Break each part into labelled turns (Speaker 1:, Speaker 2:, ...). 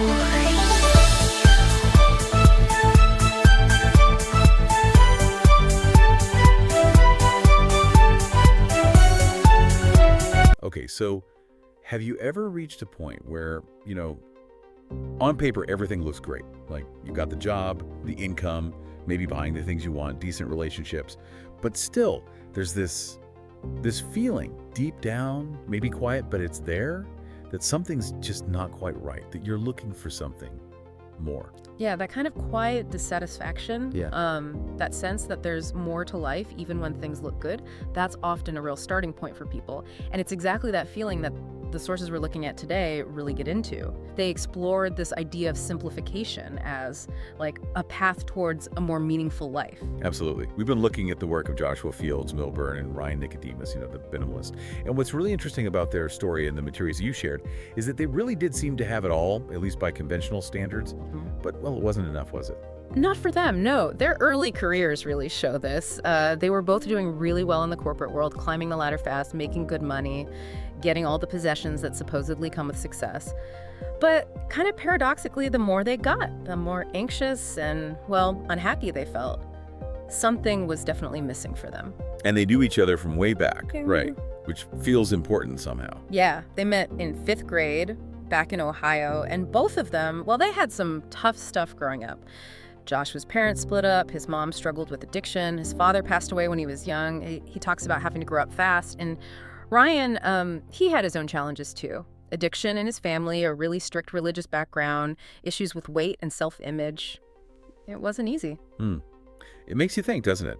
Speaker 1: Okay, so have you ever reached a point where, on paper, everything looks great? Like you've got the job, the income, maybe buying the things you want, decent relationships, but still there's this feeling deep down, maybe quiet, but it's there, that something's just not quite right, that you're looking for something more.
Speaker 2: Yeah, that kind of quiet dissatisfaction, that sense that there's more to life even when things look good, that's often a real starting point for people. And it's exactly that feeling that the sources we're looking at today really get into. They explored this idea of simplification as like a path towards a more meaningful life.
Speaker 1: Absolutely. We've been looking at the work of Joshua Fields, Milburn, and Ryan Nicodemus, the minimalist. And what's really interesting about their story and the materials you shared is that they really did seem to have it all, at least by conventional standards. But, well, it wasn't enough, was it?
Speaker 2: Not for them, no. Their early careers really show this. They were both doing really well in the corporate world, climbing the ladder fast, making good money, getting all the possessions that supposedly come with success. But kind of paradoxically, the more they got, the more anxious and, well, unhappy they felt. Something was definitely missing for them.
Speaker 1: And they knew each other from way back, right? Which feels important somehow.
Speaker 2: Yeah, they met in 5th grade back in Ohio, and both of them, well, they had some tough stuff growing up. Joshua's parents split up, his mom struggled with addiction, his father passed away when he was young. He talks about having to grow up fast. And Ryan, he had his own challenges too. Addiction in his family, a really strict religious background, issues with weight and self-image. It wasn't easy.
Speaker 1: It makes you think, doesn't it?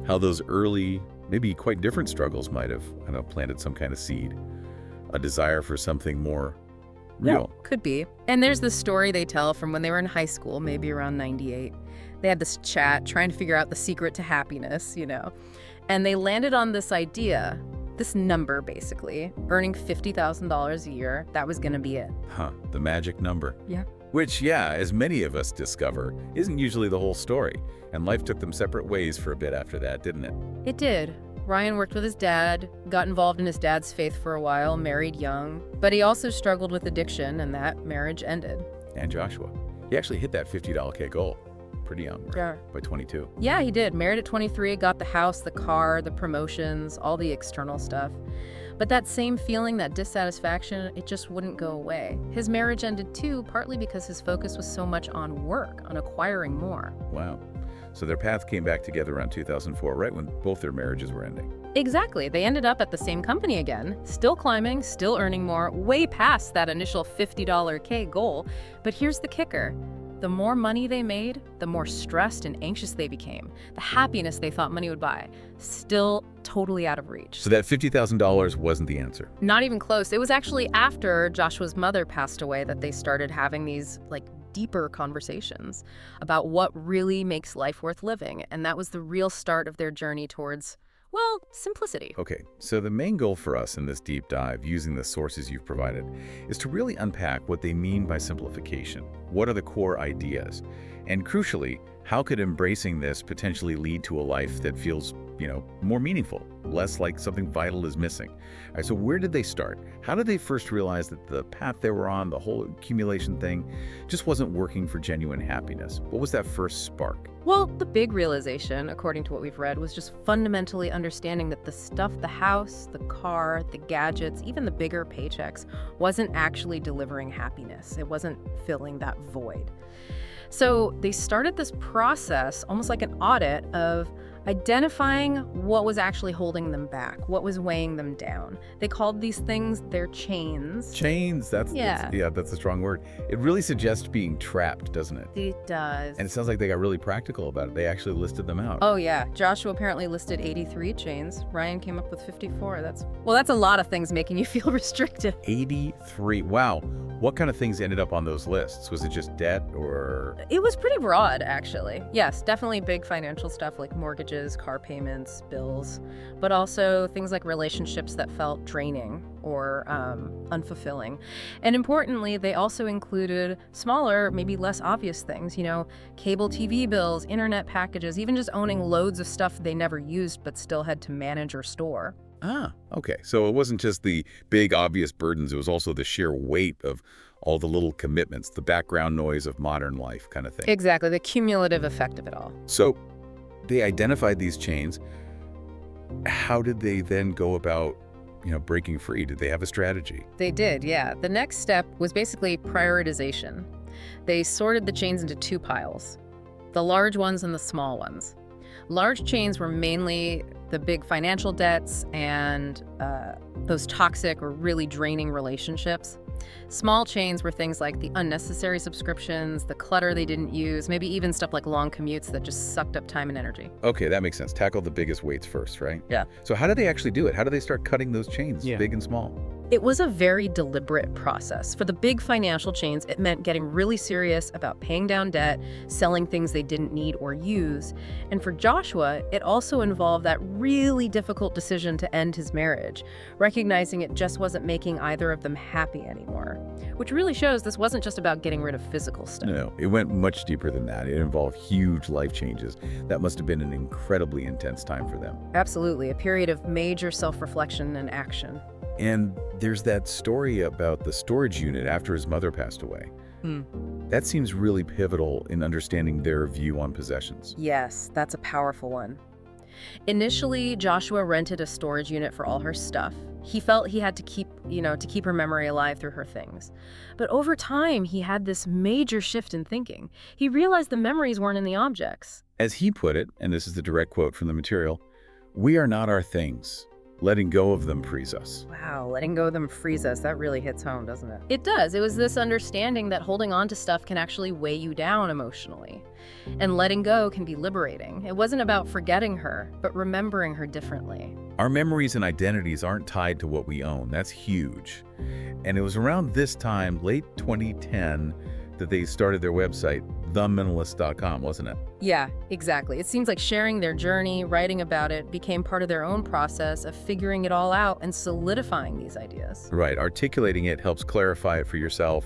Speaker 1: How those early, maybe quite different struggles might have, planted some kind of seed, a desire for something more real.
Speaker 2: Yeah, could be. And there's this story they tell from when they were in high school, maybe around 98. They had this chat trying to figure out the secret to happiness, And they landed on this idea, this number basically, earning $50,000 a year. That was going to be it.
Speaker 1: The magic number.
Speaker 2: Yeah.
Speaker 1: Which, as many of us discover, isn't usually the whole story. And life took them separate ways for a bit after that, didn't it?
Speaker 2: It did. Ryan worked with his dad, got involved in his dad's faith for a while, married young, but he also struggled with addiction, and that marriage ended.
Speaker 1: And Joshua, he actually hit that $50K goal pretty young, right?
Speaker 2: Yeah.
Speaker 1: By 22.
Speaker 2: Yeah, he did. Married at 23, got the house, the car, the promotions, all the external stuff. But that same feeling, that dissatisfaction, it just wouldn't go away. His marriage ended too, partly because his focus was so much on work, on acquiring more.
Speaker 1: Wow. So their path came back together around 2004, right when both their marriages were ending.
Speaker 2: Exactly. They ended up at the same company again, still climbing, still earning more, way past that initial $50K goal. But here's the kicker. The more money they made, the more stressed and anxious they became. The happiness they thought money would buy, still totally out of reach.
Speaker 1: So that $50,000 wasn't the answer?
Speaker 2: Not even close. It was actually after Joshua's mother passed away that they started having these, deeper conversations about what really makes life worth living. And that was the real start of their journey towards, well, simplicity.
Speaker 1: Okay, so the main goal for us in this deep dive, using the sources you've provided, is to really unpack what they mean by simplification. What are the core ideas? And crucially, how could embracing this potentially lead to a life that feels, more meaningful, less like something vital is missing? All right, so where did they start? How did they first realize that the path they were on, the whole accumulation thing, just wasn't working for genuine happiness? What was that first spark?
Speaker 2: Well, the big realization, according to what we've read, was just fundamentally understanding that the stuff, the house, the car, the gadgets, even the bigger paychecks, wasn't actually delivering happiness. It wasn't filling that void. So they started this process, almost like an audit, of identifying what was actually holding them back, what was weighing them down. They called these things their chains.
Speaker 1: Chains, that's a strong word. It really suggests being trapped, doesn't it?
Speaker 2: It does.
Speaker 1: And it sounds like they got really practical about it. They actually listed them out.
Speaker 2: Oh yeah, Joshua apparently listed 83 chains. Ryan came up with 54. That's a lot of things making you feel restricted.
Speaker 1: 83, wow. What kind of things ended up on those lists? Was it just debt or?
Speaker 2: It was pretty broad, actually. Yes, definitely big financial stuff like mortgages, car payments, bills, but also things like relationships that felt draining or unfulfilling. And importantly, they also included smaller, maybe less obvious things, cable TV bills, internet packages, even just owning loads of stuff they never used but still had to manage or store.
Speaker 1: Okay. So it wasn't just the big obvious burdens, it was also the sheer weight of all the little commitments, the background noise of modern life kind of thing.
Speaker 2: Exactly, the cumulative effect of it all.
Speaker 1: So they identified these chains. How did they then go about, breaking free? Did they have a strategy?
Speaker 2: They did, yeah. The next step was basically prioritization. They sorted the chains into two piles, the large ones and the small ones. Large chains were mainly the big financial debts and those toxic or really draining relationships. Small chains were things like the unnecessary subscriptions, the clutter they didn't use, maybe even stuff like long commutes that just sucked up time and energy.
Speaker 1: Okay, that makes sense. Tackle the biggest weights first, right?
Speaker 2: Yeah.
Speaker 1: So how did they actually do it? How did they start cutting those chains, big and small?
Speaker 2: It was a very deliberate process. For the big financial chains, it meant getting really serious about paying down debt, selling things they didn't need or use. And for Joshua, it also involved that really difficult decision to end his marriage, recognizing it just wasn't making either of them happy anymore. Which really shows this wasn't just about getting rid of physical stuff.
Speaker 1: No, it went much deeper than that. It involved huge life changes. That must have been an incredibly intense time for them.
Speaker 2: Absolutely, a period of major self-reflection and action.
Speaker 1: And there's that story about the storage unit after his mother passed away. That seems really pivotal in understanding their view on possessions.
Speaker 2: Yes, that's a powerful one. Initially, Joshua rented a storage unit for all her stuff. He felt he had to keep her memory alive through her things. But over time, he had this major shift in thinking. He realized the memories weren't in the objects.
Speaker 1: As he put it, and this is the direct quote from the material, "We are not our things. Letting go of them frees us."
Speaker 2: Wow, letting go of them frees us. That really hits home, doesn't it? It does. It was this understanding that holding on to stuff can actually weigh you down emotionally. And letting go can be liberating. It wasn't about forgetting her, but remembering her differently.
Speaker 1: Our memories and identities aren't tied to what we own. That's huge. And it was around this time, late 2010, that they started their website, theminimalist.com, wasn't it?
Speaker 2: Yeah, exactly. It seems like sharing their journey, writing about it, became part of their own process of figuring it all out and solidifying these ideas.
Speaker 1: Right. Articulating it helps clarify it for yourself,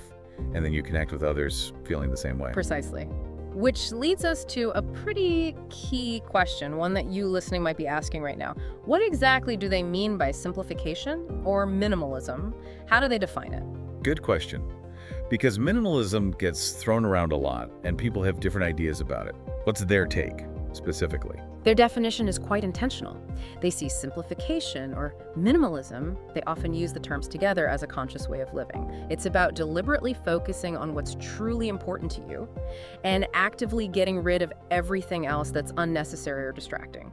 Speaker 1: and then you connect with others feeling the same way.
Speaker 2: Precisely. Which leads us to a pretty key question, one that you listening might be asking right now. What exactly do they mean by simplification or minimalism? How do they define it?
Speaker 1: Good question. Because minimalism gets thrown around a lot, and people have different ideas about it. What's their take, specifically?
Speaker 2: Their definition is quite intentional. They see simplification or minimalism, they often use the terms together as a conscious way of living. It's about deliberately focusing on what's truly important to you and actively getting rid of everything else that's unnecessary or distracting.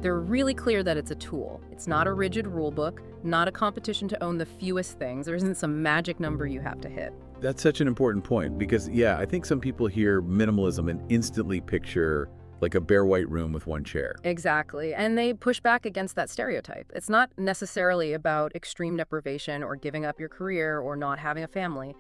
Speaker 2: They're really clear that it's a tool. It's not a rigid rule book, not a competition to own the fewest things. There isn't some magic number you have to hit.
Speaker 1: That's such an important point because, I think some people hear minimalism and instantly picture like a bare white room with one chair.
Speaker 2: Exactly. And they push back against that stereotype. It's not necessarily about extreme deprivation or giving up your career or not having a family.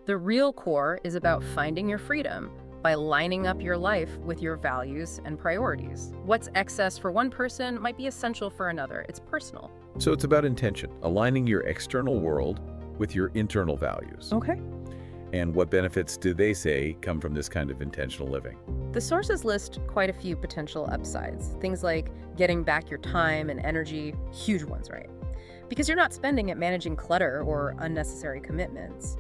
Speaker 2: The real core is about finding your freedom by lining up your life with your values and priorities. What's excess for one person might be essential for another. It's personal.
Speaker 1: So it's about intention, aligning your external world with your internal values.
Speaker 2: Okay.
Speaker 1: And what benefits do they say come from this kind of intentional living?
Speaker 2: The sources list quite a few potential upsides. Things like getting back your time and energy, huge ones, right? Because you're not spending it managing clutter or unnecessary commitments.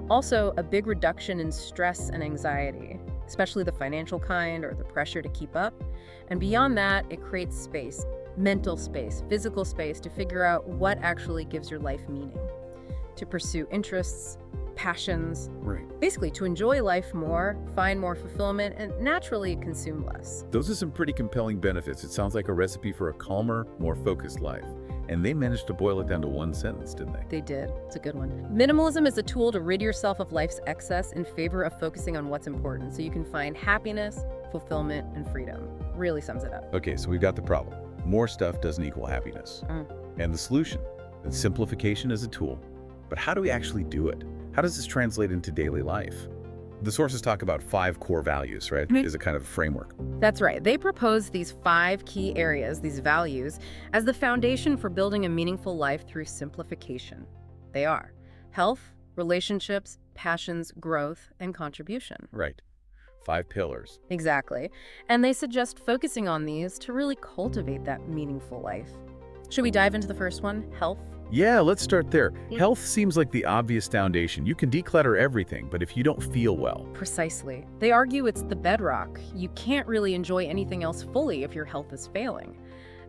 Speaker 2: Also, a big reduction in stress and anxiety, especially the financial kind or the pressure to keep up. And beyond that, it creates space, mental space, physical space to figure out what actually gives your life meaning, to pursue interests, passions,
Speaker 1: right.
Speaker 2: Basically to enjoy life more, find more fulfillment, and naturally consume less.
Speaker 1: Those are some pretty compelling benefits. It sounds like a recipe for a calmer, more focused life. And they managed to boil it down to one sentence, didn't they?
Speaker 2: They did. It's a good one. Minimalism is a tool to rid yourself of life's excess in favor of focusing on what's important so you can find happiness, fulfillment, and freedom. Really sums it up.
Speaker 1: Okay, so we've got the problem. More stuff doesn't equal happiness. And the solution, that simplification is a tool. But how do we actually do it? How does this translate into daily life? The sources talk about 5 core values, right? Is a kind of framework.
Speaker 2: That's right. They propose these 5 key areas, these values, as the foundation for building a meaningful life through simplification. They are health, relationships, passions, growth, and contribution.
Speaker 1: Right. 5 pillars.
Speaker 2: Exactly. And they suggest focusing on these to really cultivate that meaningful life. Should we dive into the first one, health?
Speaker 1: Yeah, let's start there. Health seems like the obvious foundation. You can declutter everything, but if you don't feel well.
Speaker 2: Precisely. They argue it's the bedrock. You can't really enjoy anything else fully if your health is failing.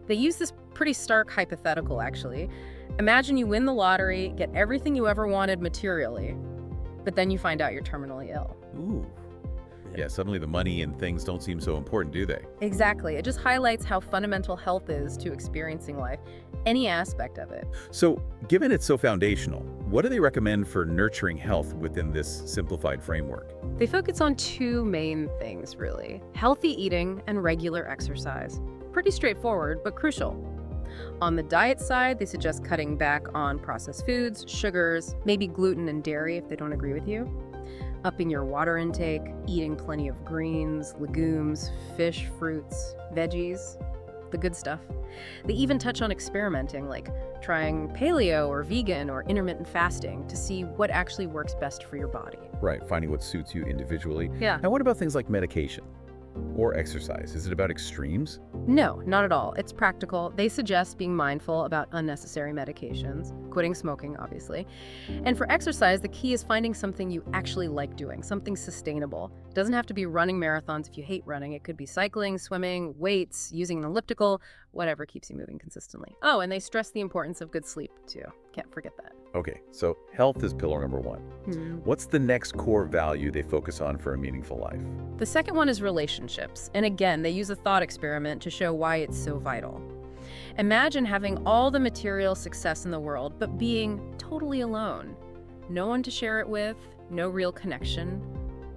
Speaker 2: They use this pretty stark hypothetical, actually. Imagine you win the lottery, get everything you ever wanted materially, but then you find out you're terminally ill.
Speaker 1: Ooh. Yeah, suddenly the money and things don't seem so important, do they?
Speaker 2: Exactly. It just highlights how fundamental health is to experiencing life, any aspect of it.
Speaker 1: So, given it's so foundational, what do they recommend for nurturing health within this simplified framework?
Speaker 2: They focus on two main things, really: healthy eating and regular exercise. Pretty straightforward, but crucial. On the diet side, they suggest cutting back on processed foods, sugars, maybe gluten and dairy if they don't agree with you. Upping your water intake, eating plenty of greens, legumes, fish, fruits, veggies, the good stuff. They even touch on experimenting, like trying paleo or vegan or intermittent fasting to see what actually works best for your body.
Speaker 1: Right, finding what suits you individually.
Speaker 2: Yeah.
Speaker 1: Now, what about things like medication or exercise? Is it about extremes?
Speaker 2: No, not at all. It's practical. They suggest being mindful about unnecessary medications, quitting smoking, obviously. And for exercise, the key is finding something you actually like doing, something sustainable. It doesn't have to be running marathons if you hate running. It could be cycling, swimming, weights, using an elliptical, whatever keeps you moving consistently. Oh, and they stress the importance of good sleep, too. Can't forget that.
Speaker 1: Okay, so health is pillar number one. What's the next core value they focus on for a meaningful life?
Speaker 2: The second one is relationships. And again, they use a thought experiment to show why it's so vital. Imagine having all the material success in the world, but being totally alone. No one to share it with, no real connection.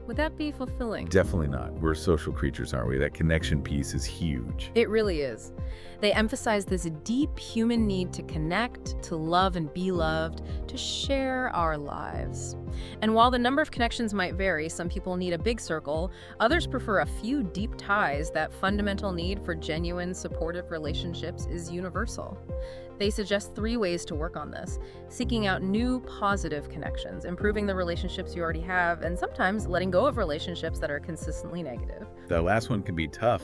Speaker 2: Would that be fulfilling?
Speaker 1: Definitely not. We're social creatures, aren't we? That connection piece is huge.
Speaker 2: It really is. They emphasize this deep human need to connect, to love and be loved, to share our lives. And while the number of connections might vary, some people need a big circle, others prefer a few deep ties. That fundamental need for genuine, supportive relationships is universal. They suggest 3 ways to work on this: seeking out new positive connections, improving the relationships you already have, and sometimes letting go of relationships that are consistently negative.
Speaker 1: The last one can be tough,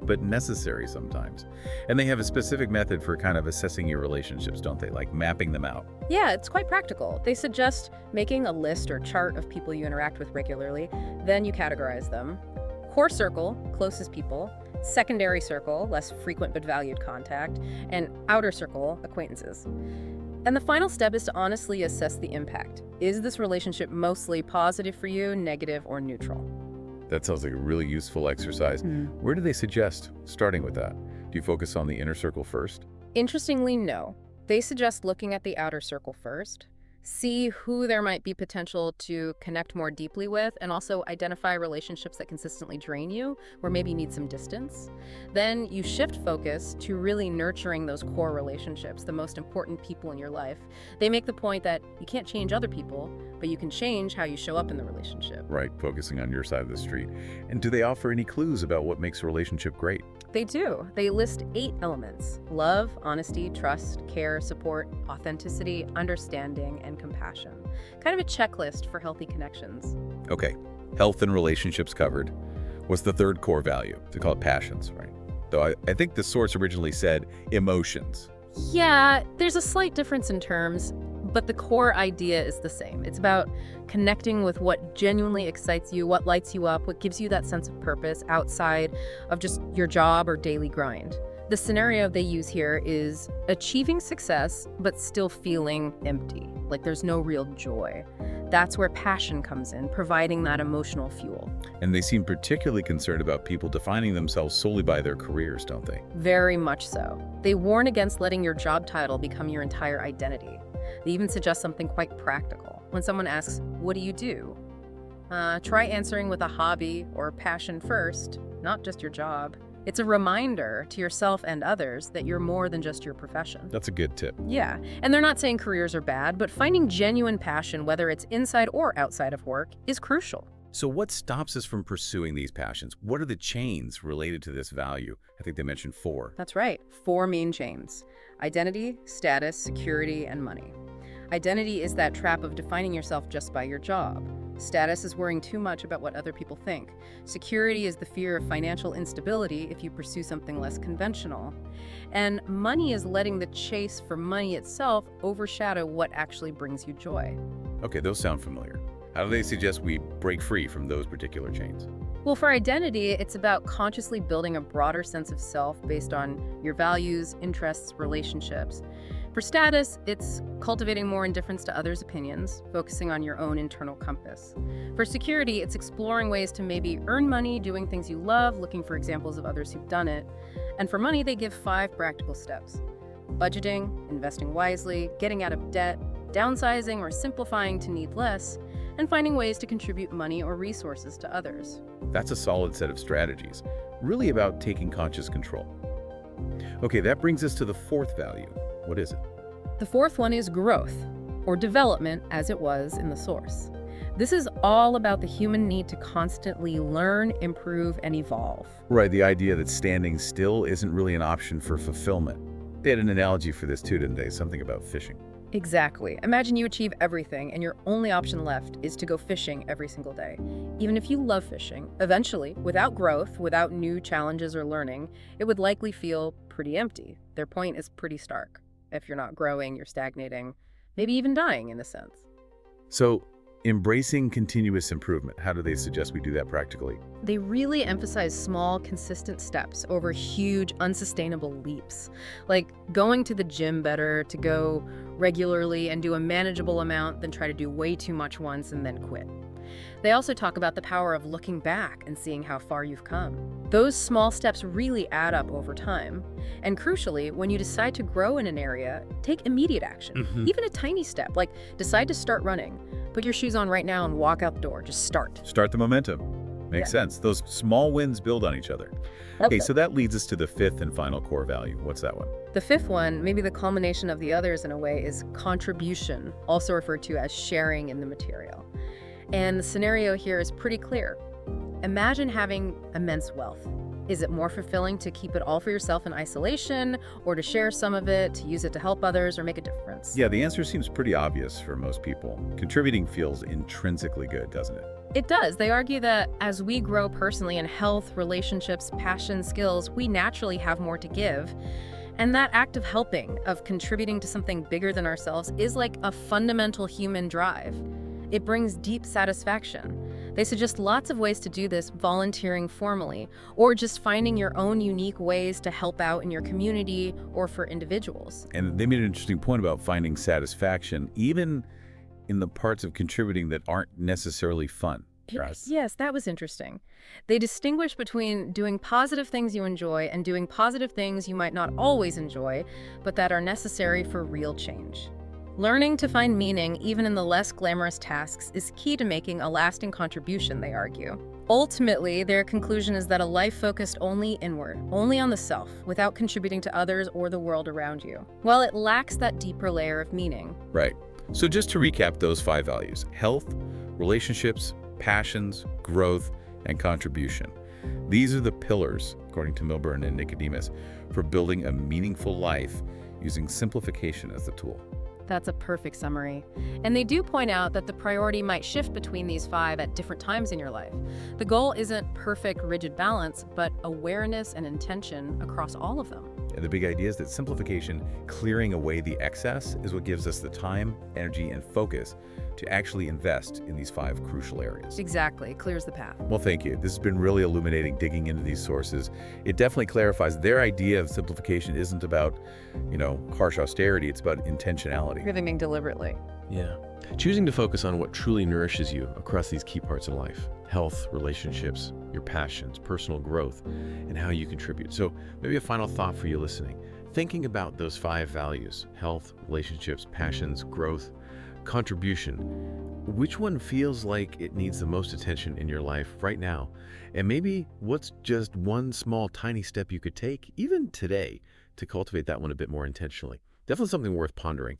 Speaker 1: but necessary sometimes. And they have a specific method for kind of assessing your relationships, don't they? Like mapping them out.
Speaker 2: Yeah, it's quite practical. They suggest making a list or chart of people you interact with regularly, then you categorize them. Core circle, closest people. Secondary circle, less frequent but valued contact, and outer circle, acquaintances. And the final step is to honestly assess the impact. Is this relationship mostly positive for you, negative, or neutral?
Speaker 1: That sounds like a really useful exercise. Where do they suggest starting with that? Do you focus on the inner circle first?
Speaker 2: Interestingly, no. They suggest looking at the outer circle first. See who there might be potential to connect more deeply with, and also identify relationships that consistently drain you, or maybe need some distance. Then you shift focus to really nurturing those core relationships, the most important people in your life. They make the point that you can't change other people, but you can change how you show up in the relationship.
Speaker 1: Right, focusing on your side of the street. And do they offer any clues about what makes a relationship great?
Speaker 2: They do. They list 8 elements: love, honesty, trust, care, support, authenticity, understanding, and compassion. Kind of a checklist for healthy connections.
Speaker 1: Okay, health and relationships covered. What's the third core value? They call it passions, right? Though I think the source originally said emotions.
Speaker 2: Yeah, there's a slight difference in terms, but the core idea is the same. It's about connecting with what genuinely excites you, what lights you up, what gives you that sense of purpose outside of just your job or daily grind. The scenario they use here is achieving success, but still feeling empty, like there's no real joy. That's where passion comes in, providing that emotional fuel.
Speaker 1: And they seem particularly concerned about people defining themselves solely by their careers, don't they?
Speaker 2: Very much so. They warn against letting your job title become your entire identity. They even suggest something quite practical. When someone asks, "What do you do?" Try answering with a hobby or passion first, not just your job. It's a reminder to yourself and others that you're more than just your profession.
Speaker 1: That's a good tip.
Speaker 2: Yeah, and they're not saying careers are bad, but finding genuine passion, whether it's inside or outside of work, is crucial.
Speaker 1: So what stops us from pursuing these passions? What are the chains related to this value? I think they mentioned 4.
Speaker 2: That's right, 4 main chains: identity, status, security, and money. Identity is that trap of defining yourself just by your job. Status is worrying too much about what other people think. Security is the fear of financial instability if you pursue something less conventional. And money is letting the chase for money itself overshadow what actually brings you joy.
Speaker 1: Okay, those sound familiar. How do they suggest we break free from those particular chains?
Speaker 2: Well, for identity, it's about consciously building a broader sense of self based on your values, interests, relationships. For status, it's cultivating more indifference to others' opinions, focusing on your own internal compass. For security, it's exploring ways to maybe earn money, doing things you love, looking for examples of others who've done it. And for money, they give 5 practical steps: budgeting, investing wisely, getting out of debt, downsizing or simplifying to need less, and finding ways to contribute money or resources to others.
Speaker 1: That's a solid set of strategies, really about taking conscious control. Okay, that brings us to the 4th value. What is it?
Speaker 2: The 4th one is growth, or development as it was in the source. This is all about the human need to constantly learn, improve, and evolve.
Speaker 1: Right, the idea that standing still isn't really an option for fulfillment. They had an analogy for this too, didn't they? Something about fishing.
Speaker 2: Exactly. Imagine you achieve everything and your only option left is to go fishing every single day. Even if you love fishing, eventually, without growth, without new challenges or learning, it would likely feel pretty empty. Their point is pretty stark. If you're not growing, you're stagnating, maybe even dying in a sense.
Speaker 1: So, embracing continuous improvement, how do they suggest we do that practically?
Speaker 2: They really emphasize small, consistent steps over huge, unsustainable leaps. Like going to the gym better, to go regularly and do a manageable amount than try to do way too much once and then quit. They also talk about the power of looking back and seeing how far you've come. Those small steps really add up over time. And crucially, when you decide to grow in an area, take immediate action. Even a tiny step, like decide to start running. Put your shoes on right now and walk out the door. Just start.
Speaker 1: Start the momentum. Makes sense. Those small wins build on each other. Okay, so that leads us to the 5th and final core value. What's that one?
Speaker 2: The 5th one, maybe the culmination of the others in a way, is contribution, also referred to as sharing in the material. And the scenario here is pretty clear. Imagine having immense wealth. Is it more fulfilling to keep it all for yourself in isolation, or to share some of it, to use it to help others, or make a difference?
Speaker 1: Yeah, the answer seems pretty obvious for most people. Contributing feels intrinsically good, doesn't it?
Speaker 2: It does. They argue that as we grow personally in health, relationships, passion, skills, we naturally have more to give. And that act of helping, of contributing to something bigger than ourselves, is like a fundamental human drive. It brings deep satisfaction. They suggest lots of ways to do this, volunteering formally, or just finding your own unique ways to help out in your community or for individuals.
Speaker 1: And they made an interesting point about finding satisfaction, even in the parts of contributing that aren't necessarily fun.
Speaker 2: Yes, that was interesting. They distinguish between doing positive things you enjoy and doing positive things you might not always enjoy, but that are necessary for real change. Learning to find meaning, even in the less glamorous tasks, is key to making a lasting contribution, they argue. Ultimately, their conclusion is that a life focused only inward, only on the self, without contributing to others or the world around you, well, it lacks that deeper layer of meaning.
Speaker 1: Right. So just to recap those 5 values: health, relationships, passions, growth, and contribution. These are the pillars, according to Milburn and Nicodemus, for building a meaningful life using simplification as the tool.
Speaker 2: That's a perfect summary. And they do point out that the priority might shift between these 5 at different times in your life. The goal isn't perfect, rigid balance, but awareness and intention across all of them.
Speaker 1: And the big idea is that simplification, clearing away the excess, is what gives us the time, energy, and focus to actually invest in these 5 crucial areas.
Speaker 2: Exactly. It clears the path.
Speaker 1: Well, thank you. This has been really illuminating, digging into these sources. It definitely clarifies their idea of simplification isn't about, harsh austerity. It's about intentionality.
Speaker 2: Living deliberately.
Speaker 3: Yeah. Choosing to focus on what truly nourishes you across these key parts of life: health, relationships, your passions, personal growth, and how you contribute. So maybe a final thought for you listening. Thinking about those 5 values: health, relationships, passions, growth, contribution. Which one feels like it needs the most attention in your life right now? And maybe what's just one small, tiny step you could take, even today, to cultivate that one a bit more intentionally? Definitely something worth pondering.